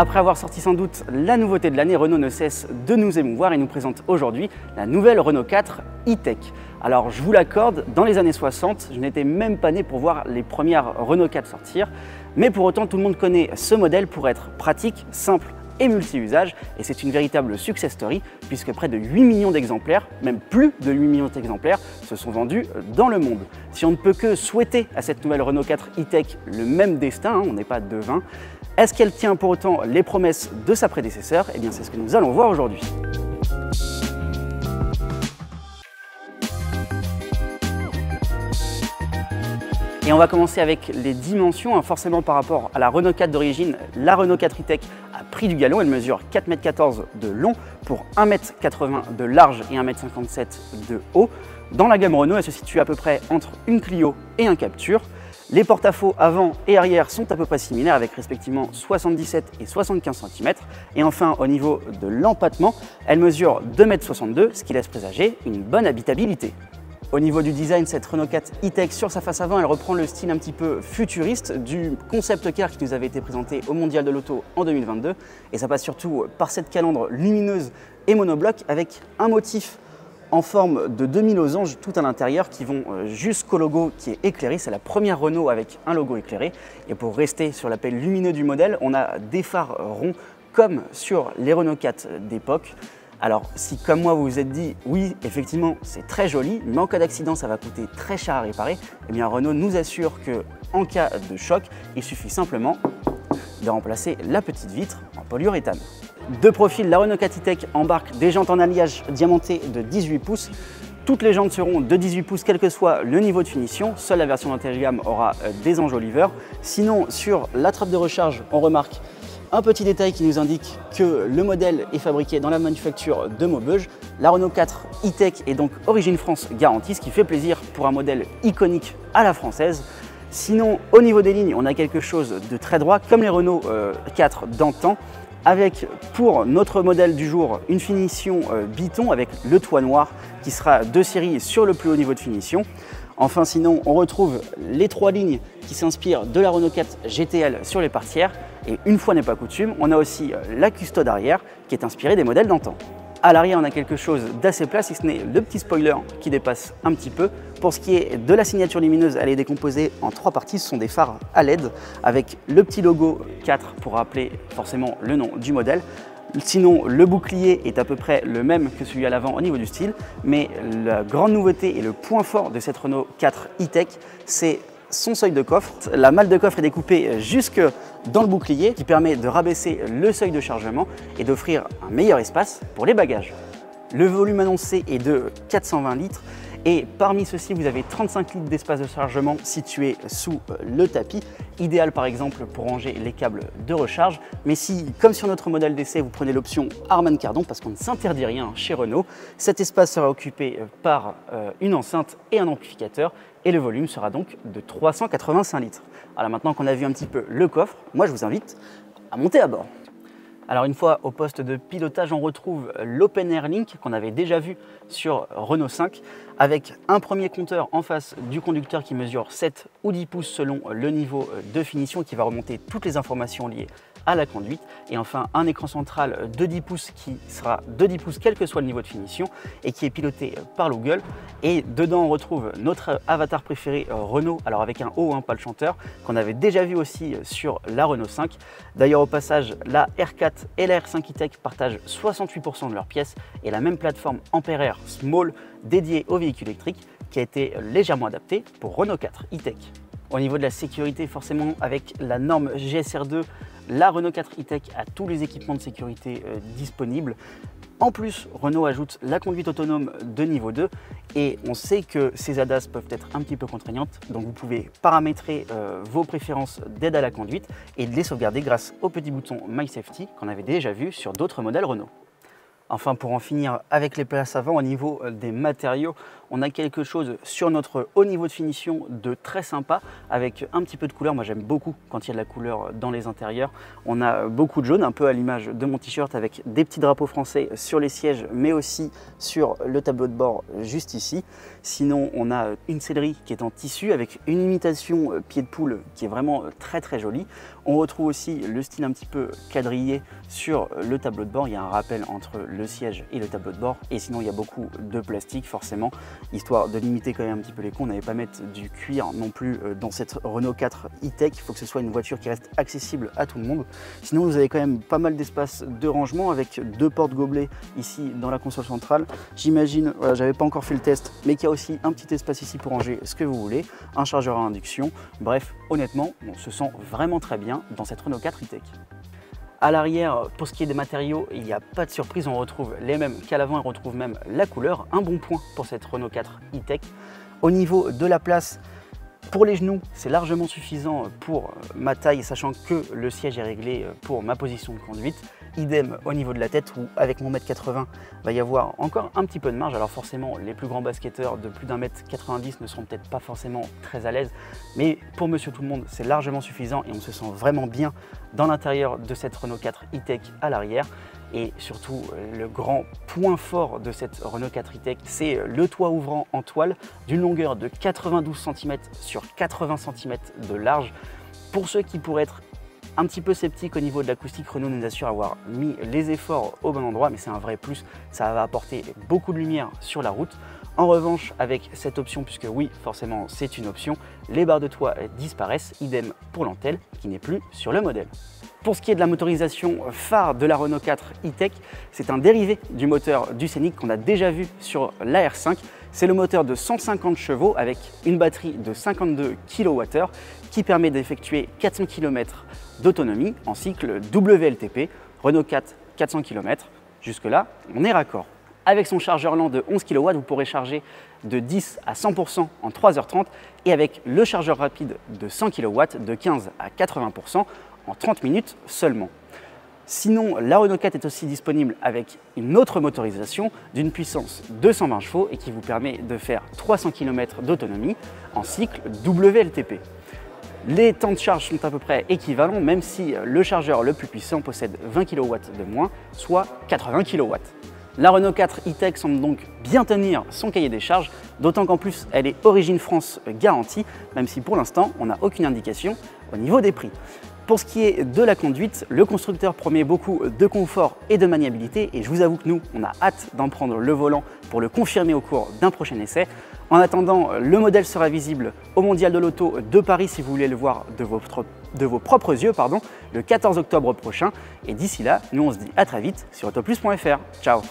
Après avoir sorti sans doute la nouveauté de l'année, Renault ne cesse de nous émouvoir et nous présente aujourd'hui la nouvelle Renault 4 e-Tech. Alors je vous l'accorde, dans les années 60, je n'étais même pas né pour voir les premières Renault 4 sortir, mais pour autant tout le monde connaît ce modèle pour être pratique, simple et multi-usage, et c'est une véritable success story puisque près de 8 millions d'exemplaires, même plus de 8 millions d'exemplaires, se sont vendus dans le monde. Si on ne peut que souhaiter à cette nouvelle Renault 4 e-Tech le même destin, on n'est pas devin, est-ce qu'elle tient pour autant les promesses de sa prédécesseur? Eh bien c'est ce que nous allons voir aujourd'hui. Et on va commencer avec les dimensions, forcément par rapport à la Renault 4 d'origine, la Renault 4 e-Tech a pris du galon, elle mesure 4,14 m de long pour 1,80 m de large et 1,57 m de haut. Dans la gamme Renault, elle se situe à peu près entre une Clio et un Captur. Les porte-à-faux avant et arrière sont à peu près similaires avec respectivement 77 et 75 cm. Et enfin, au niveau de l'empattement, elle mesure 2,62 m, ce qui laisse présager une bonne habitabilité. Au niveau du design, cette Renault 4 e-Tech sur sa face avant, elle reprend le style un petit peu futuriste du concept car qui nous avait été présenté au Mondial de l'Auto en 2022. Et ça passe surtout par cette calandre lumineuse et monobloc avec un motif en forme de demi-losange tout à l'intérieur qui vont jusqu'au logo qui est éclairé. C'est la première Renault avec un logo éclairé. Et pour rester sur l'appel lumineux du modèle, on a des phares ronds comme sur les Renault 4 d'époque. Alors si comme moi vous vous êtes dit oui effectivement c'est très joli mais en cas d'accident ça va coûter très cher à réparer, eh bien Renault nous assure que en cas de choc il suffit simplement de remplacer la petite vitre en polyuréthane. De profil, la Renault 4 e-Tech embarque des jantes en alliage diamantées de 18 pouces. Toutes les jantes seront de 18 pouces quel que soit le niveau de finition. Seule la version d'entrée de gamme aura des enjoliveurs. Sinon sur la trappe de recharge on remarque un petit détail qui nous indique que le modèle est fabriqué dans la manufacture de Maubeuge. La Renault 4 e-Tech est donc origine France garantie, ce qui fait plaisir pour un modèle iconique à la française. Sinon, au niveau des lignes, on a quelque chose de très droit, comme les Renault 4 d'antan, avec pour notre modèle du jour une finition biton avec le toit noir qui sera de série sur le plus haut niveau de finition. Enfin sinon, on retrouve les trois lignes qui s'inspirent de la Renault 4 GTL sur les portières. Et une fois n'est pas coutume, on a aussi la custode arrière qui est inspirée des modèles d'antan. À l'arrière, on a quelque chose d'assez plat, si ce n'est le petit spoiler qui dépasse un petit peu. Pour ce qui est de la signature lumineuse, elle est décomposée en trois parties. Ce sont des phares à LED avec le petit logo 4 pour rappeler forcément le nom du modèle. Sinon, le bouclier est à peu près le même que celui à l'avant au niveau du style, mais la grande nouveauté et le point fort de cette Renault 4 e-Tech, c'est son seuil de coffre. La malle de coffre est découpée jusque dans le bouclier qui permet de rabaisser le seuil de chargement et d'offrir un meilleur espace pour les bagages. Le volume annoncé est de 420 litres et parmi ceux-ci, vous avez 35 litres d'espace de chargement situé sous le tapis, idéal par exemple pour ranger les câbles de recharge. Mais si, comme sur notre modèle d'essai, vous prenez l'option Harman Kardon, parce qu'on ne s'interdit rien chez Renault, cet espace sera occupé par une enceinte et un amplificateur et le volume sera donc de 385 litres. Alors maintenant qu'on a vu un petit peu le coffre, moi je vous invite à monter à bord. Alors une fois au poste de pilotage, on retrouve l'Open Air Link qu'on avait déjà vu sur Renault 5 avec un premier compteur en face du conducteur qui mesure 7 ou 10 pouces selon le niveau de finition qui va remonter toutes les informations liées à la conduite et enfin un écran central de 10 pouces qui sera de 10 pouces quel que soit le niveau de finition et qui est piloté par Google et dedans on retrouve notre avatar préféré Renault, alors avec un O, pas le chanteur, qu'on avait déjà vu aussi sur la Renault 5. D'ailleurs au passage la R4 et la R5 e-Tech partagent 68% de leurs pièces et la même plateforme Ampere Air Small dédiée aux véhicules électriques qui a été légèrement adaptée pour Renault 4 e-Tech. Au niveau de la sécurité, forcément avec la norme GSR2, la Renault 4 e-Tech a tous les équipements de sécurité disponibles. En plus, Renault ajoute la conduite autonome de niveau 2 et on sait que ces ADAS peuvent être un petit peu contraignantes, donc vous pouvez paramétrer vos préférences d'aide à la conduite et les sauvegarder grâce au petit bouton My Safety qu'on avait déjà vu sur d'autres modèles Renault. Enfin, pour en finir avec les places avant, au niveau des matériaux, on a quelque chose sur notre haut niveau de finition de très sympa avec un petit peu de couleur. Moi, j'aime beaucoup quand il y a de la couleur dans les intérieurs. On a beaucoup de jaune, un peu à l'image de mon t-shirt avec des petits drapeaux français sur les sièges, mais aussi sur le tableau de bord juste ici. Sinon, on a une sellerie qui est en tissu avec une imitation pied de poule qui est vraiment très très jolie. On retrouve aussi le style un petit peu quadrillé sur le tableau de bord. Il y a un rappel entre le siège et le tableau de bord. Et sinon, il y a beaucoup de plastique forcément, histoire de limiter quand même un petit peu les cons. On n'allait pas mettre du cuir non plus dans cette Renault 4 e-Tech. Il faut que ce soit une voiture qui reste accessible à tout le monde. Sinon, vous avez quand même pas mal d'espace de rangement avec deux portes gobelets ici dans la console centrale. J'imagine, voilà, j'avais pas encore fait le test, mais qu'il y a aussi un petit espace ici pour ranger ce que vous voulez, un chargeur à induction. Bref, honnêtement, on se sent vraiment très bien dans cette Renault 4 e-Tech. À l'arrière, pour ce qui est des matériaux, il n'y a pas de surprise, on retrouve les mêmes qu'à l'avant, on retrouve même la couleur. Un bon point pour cette Renault 4 e-Tech. Au niveau de la place, pour les genoux, c'est largement suffisant pour ma taille, sachant que le siège est réglé pour ma position de conduite. Idem au niveau de la tête où avec mon 1m80 va y avoir encore un petit peu de marge. Alors forcément les plus grands basketteurs de plus d'1m90 ne seront peut-être pas forcément très à l'aise, mais pour monsieur tout le monde c'est largement suffisant et on se sent vraiment bien dans l'intérieur de cette Renault 4 e-Tech à l'arrière. Et surtout le grand point fort de cette Renault 4 e-Tech, c'est le toit ouvrant en toile d'une longueur de 92 cm sur 80 cm de large. Pour ceux qui pourraient être un petit peu sceptique au niveau de l'acoustique, Renault nous assure avoir mis les efforts au bon endroit, mais c'est un vrai plus, ça va apporter beaucoup de lumière sur la route. En revanche, avec cette option, puisque oui, forcément c'est une option, les barres de toit disparaissent, idem pour l'antenne qui n'est plus sur le modèle. Pour ce qui est de la motorisation phare de la Renault 4 e-Tech, c'est un dérivé du moteur du Scénic qu'on a déjà vu sur la R5. C'est le moteur de 150 chevaux avec une batterie de 52 kWh qui permet d'effectuer 400 km d'autonomie en cycle WLTP, Renault 4 400 km. Jusque-là, on est raccord. Avec son chargeur lent de 11 kW, vous pourrez charger de 10 à 100% en 3h30 et avec le chargeur rapide de 100 kW de 15 à 80% en 30 minutes seulement. Sinon, la Renault 4 est aussi disponible avec une autre motorisation d'une puissance de 120 chevaux et qui vous permet de faire 300 km d'autonomie en cycle WLTP. Les temps de charge sont à peu près équivalents, même si le chargeur le plus puissant possède 20 kW de moins, soit 80 kW. La Renault 4 e-Tech semble donc bien tenir son cahier des charges, d'autant qu'en plus elle est origine France garantie, même si pour l'instant on n'a aucune indication au niveau des prix. Pour ce qui est de la conduite, le constructeur promet beaucoup de confort et de maniabilité et je vous avoue que nous, on a hâte d'en prendre le volant pour le confirmer au cours d'un prochain essai. En attendant, le modèle sera visible au Mondial de l'Auto de Paris si vous voulez le voir de vos propres yeux, le 14 octobre prochain. Et d'ici là, nous on se dit à très vite sur autoplus.fr. Ciao!